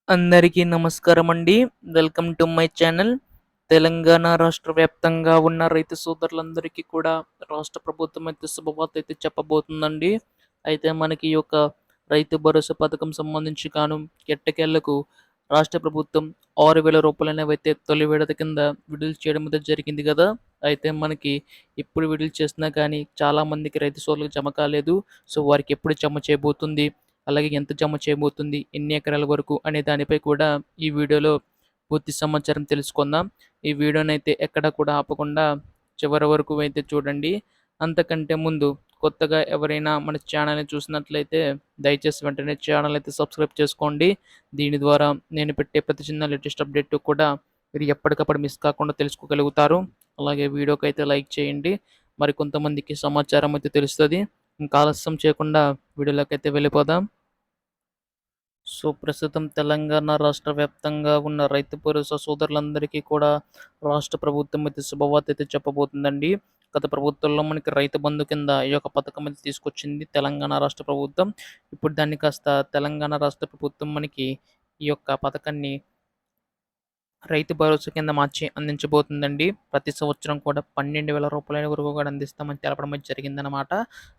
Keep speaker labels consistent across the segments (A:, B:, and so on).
A: అందరికీ నమస్కారం అండి. Welcome to my channel. Telangana రాష్ట్ర వ్యాప్తంగా ఉన్న రైతు సోదరులందరికీ కూడా రాష్ట్ర ప్రభుత్వం అయితే శుభవార్త అయితే చెప్పబోతుందండి. అయితే మనకి ఈ యొక్క రైతు భరోసా పథకం సంబంధించి గాను ఎట్టకేళ్లకు రాష్ట్ర ప్రభుత్వం 6,000 రూపాయలనేవైతే తొలి విడత కింద విడుదల చేయడం అయితే జరిగింది కదా. అయితే మనకి ఎప్పుడు విడుదల చేసినా కానీ చాలా మందికి రైతు సోదరులకు జమ కాలేదు. సో వారికి ఎప్పుడు జమ చేయబోతుంది, అలాగే ఎంత జమ చేయబోతుంది, ఎన్ని ఎకరాల వరకు అనే దానిపై కూడా ఈ వీడియోలో పూర్తి సమాచారం తెలుసుకుందాం. ఈ వీడియోనైతే ఎక్కడ కూడా ఆపకుండా చివరి వరకు అయితే చూడండి. అంతకంటే ముందు కొత్తగా ఎవరైనా మన ఛానల్ని చూసినట్లయితే దయచేసి వెంటనే ఛానల్ అయితే సబ్స్క్రైబ్ చేసుకోండి. దీని ద్వారా నేను పెట్టే ప్రతి చిన్న లేటెస్ట్ అప్డేట్ కూడా మీరు ఎప్పటికప్పుడు మిస్ కాకుండా తెలుసుకోగలుగుతారు. అలాగే వీడియోకి అయితే లైక్ చేయండి. మరి కొంతమందికి సమాచారం అయితే తెలుస్తుంది. ఇంకా ఆలస్యం చేయకుండా వీడియోలోకి అయితే వెళ్ళిపోదాం. సో ప్రస్తుతం తెలంగాణ రాష్ట్ర వ్యాప్తంగా ఉన్న రైతు భరోసా సోదరులందరికీ కూడా రాష్ట్ర ప్రభుత్వం అయితే శుభవార్త అయితే చెప్పబోతుందండి. గత ప్రభుత్వంలో మనకి రైతు బంధు కింద ఈ యొక్క పథకం అయితే తీసుకొచ్చింది తెలంగాణ రాష్ట్ర ప్రభుత్వం. ఇప్పుడు దాన్ని కాస్త తెలంగాణ రాష్ట్ర ప్రభుత్వం మనకి ఈ యొక్క పథకాన్ని రైతు భరోసా కింద మార్చి అందించబోతుందండి. ప్రతి సంవత్సరం కూడా 12,000 రూపాయల వరకు కూడా అందిస్తామని తెలపడం అయితే జరిగిందనమాట.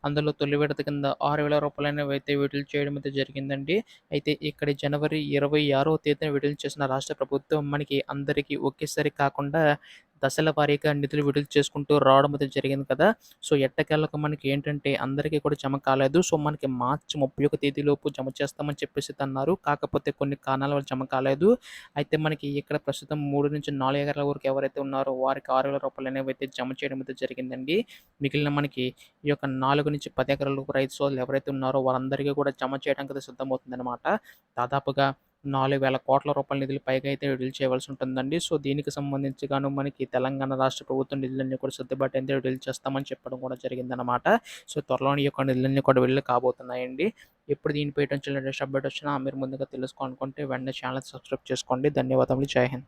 A: అందులో తొలి విడత కింద 6,000 రూపాయలనేవైతే విడుదల చేయడం అయితే జరిగిందండి. అయితే ఇక్కడ జనవరి 26వ తేదీన విడుదల చేసిన రాష్ట్ర ప్రభుత్వం మనకి అందరికీ ఒకేసారి కాకుండా దశల వారీగా నిధులు విడుదల చేసుకుంటూ రావడం అయితే జరిగింది కదా. సో ఎట్టకేలకు మనకి ఏంటంటే అందరికీ కూడా జమ కాలేదు. సో మనకి మార్చి 31 తేదీలోపు జమ చేస్తామని చెప్పేసి అన్నారు. కాకపోతే కొన్ని కారణాల వల్ల జమ కాలేదు. అయితే మనకి ఇక్కడ ప్రస్తుతం 3-4 ఎకరాల వరకు ఎవరైతే ఉన్నారో వారికి 6,000 రూపాయలనేవైతే జమ చేయడం అయితే జరిగిందండి. మిగిలిన మనకి ఈ యొక్క 4-10 ఎకరాల రైతు సోదరులు ఎవరైతే ఉన్నారో వారందరికీ కూడా జమ చేయడానికి అయితే సిద్ధమవుతుందనమాట. దాదాపుగా 4,000 కోట్ల రూపాయల నిధులు పైగా అయితే విడుదల చేయవలసి ఉంటుందండి. సో దీనికి సంబంధించి గాను మనకి తెలంగాణ రాష్ట్ర ప్రభుత్వం నిధులన్నీ కూడా సర్దుబాటు అయితే విడుదల చేస్తామని చెప్పడం కూడా జరిగిందనమాట. సో త్వరలోనే ఈ యొక్క నిధులన్నీ కూడా విడుదల కాబోతున్నాయండి. ఎప్పుడు దీనిపై లేటెస్ట్ అప్డేట్ వచ్చినా మీరు ముందుగా తెలుసుకోవాలనుకుంటే వెంటనే ఛానల్ సబ్స్క్రైబ్ చేసుకోండి. ధన్యవాదములు. జై హింద్.